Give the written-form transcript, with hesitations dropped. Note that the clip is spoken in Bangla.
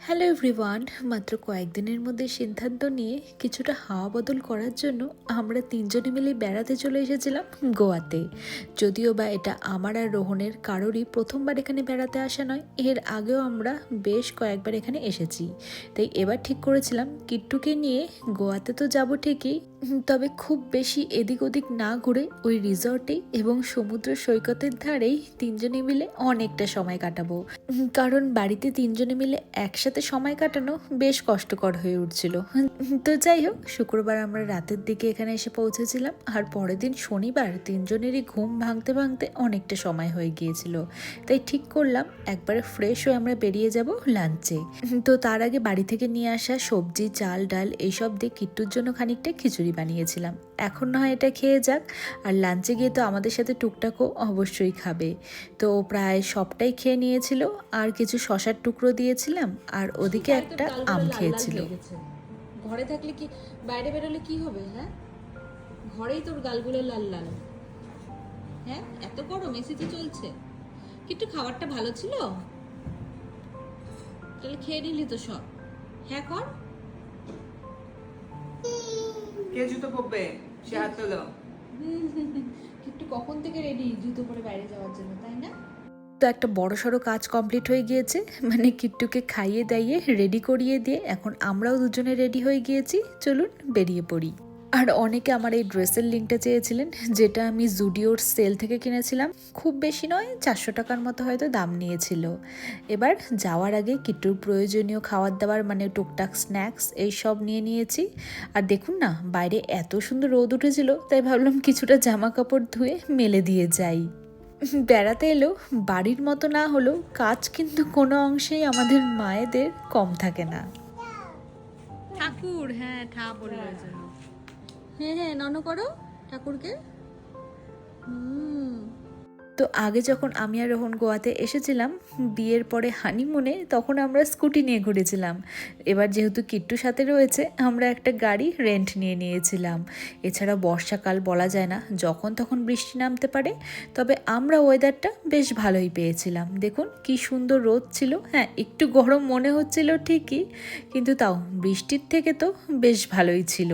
হ্যালো এভরিওয়ান, মাত্র কয়েকদিনের মধ্যে সিদ্ধান্ত নিয়ে কিছুটা হাওয়া বদল করার জন্য আমরা তিনজনে মিলে বেড়াতে চলে এসেছিলাম গোয়াতে। যদিও বা এটা আমার আর রোহনের কারোরই প্রথমবার এখানে বেড়াতে আসা নয়, এর আগেও আমরা বেশ কয়েকবার এখানে এসেছি। তাই এবার ঠিক করেছিলাম কিট্টুকে নিয়ে গোয়াতে তো যাব ঠিকই, তবে খুব বেশি এদিক ওদিক না ঘুরে ওই রিসর্টে এবং সমুদ্র সৈকতের ধারেই তিনজনে মিলে অনেকটা সময় কাটাবো। কারণ বাড়িতে তিনজনে মিলে একসাথে সময় কাটানো বেশ কষ্টকর হয়ে উঠছিল। তো যাই হোক, শুক্রবার আমরা রাতের দিকে এখানে এসে পৌঁছেছিলাম, আর পরের দিন শনিবার তিনজনেরই ঘুম ভাঙতে ভাঙতে অনেকটা সময় হয়ে গিয়েছিল। তাই ঠিক করলাম একবারে ফ্রেশ হয়ে আমরা বেরিয়ে যাব লাঞ্চে। তো তার আগে বাড়ি থেকে নিয়ে আসা সবজি, চাল, ডাল এইসব দিয়ে কিট্টুর জন্য খানিকটা খিচুড়ি বানিয়েছিলাম। এখন না হয় এটা খেয়ে যাক, আর লাঞ্চে গিয়ে তো আমাদের সাথে টুকটাকও অবশ্যই খাবে। তো প্রায় সবটাই খেয়ে নিয়েছিল, আর কিছু শশার টুকরো দিয়েছিলাম, আর ওদিকে একটা আম খেয়েছিল। ঘরে থাকলে কি, বাইরে বেরোলে কি হবে? হ্যাঁ, ঘরেই তোর গালগুলো লাল লাল। হ্যাঁ, এত গরম, এসিতে চলছে। কিন্তু খাবারটা ভালো ছিল, তাহলে খেয়ে নিলি তো সব। হ্যাঁ কর। কে জুতো পরবে? সে হাত তোলো। কিন্তু কখন থেকে রেডি জুতো পরে বাইরে যাওয়ার জন্য, তাই না? তো একটা বড়সড় কাজ কমপ্লিট হয়ে গিয়েছে, মানে কিট্টুকে খাইয়ে দাইয়ে রেডি করিয়ে দিয়ে এখন আমরাও দুজনে রেডি হয়ে গিয়েছি। চলুন বেরিয়ে পড়ি। আর অনেকে আমার এই ড্রেসের লিঙ্কটা চেয়েছিলেন, যেটা আমি জুডিওর সেল থেকে কিনেছিলাম। খুব বেশি নয়, 400 টাকার মতো হয়তো দাম নিয়েছিল। এবার যাওয়ার আগে কিট্টুর প্রয়োজনীয় খাবার দাবার, মানে টুকটাক স্ন্যাক্স এই সব নিয়ে নিয়েছি। আর দেখুন না, বাইরে এত সুন্দর রোদ উঠেছিল, তাই ভাবলাম কিছুটা জামা কাপড় ধুয়ে মেলে দিয়ে যাই। বেড়াতে এলেও বাড়ির মতো না হলেও কাজ কিন্তু কোনো অংশেই আমাদের মায়েদের কম থাকে না। ঠাকুর, হ্যাঁ ঠা বললো জন্য। হ্যাঁ হ্যাঁ, নন করো ঠাকুরকে। তো আগে যখন আমি আর রোহন গোয়াতে এসেছিলাম বিয়ের পরে হানিমুনে, তখন আমরা স্কুটি নিয়ে ঘুরেছিলাম। এবার যেহেতু কিট্টু সাথে রয়েছে, আমরা একটা গাড়ি রেন্ট নিয়ে নিয়েছিলাম। এছাড়া বর্ষাকাল বলা যায় না, যখন তখন বৃষ্টি নামতে পারে। তবে আমরা ওয়েদারটা বেশ ভালোই পেয়েছিলাম। দেখুন কি সুন্দর রোদ ছিল। হ্যাঁ, একটু গরম মনে হচ্ছিল ঠিকই, কিন্তু তাও বৃষ্টির থেকে তো বেশ ভালোই ছিল।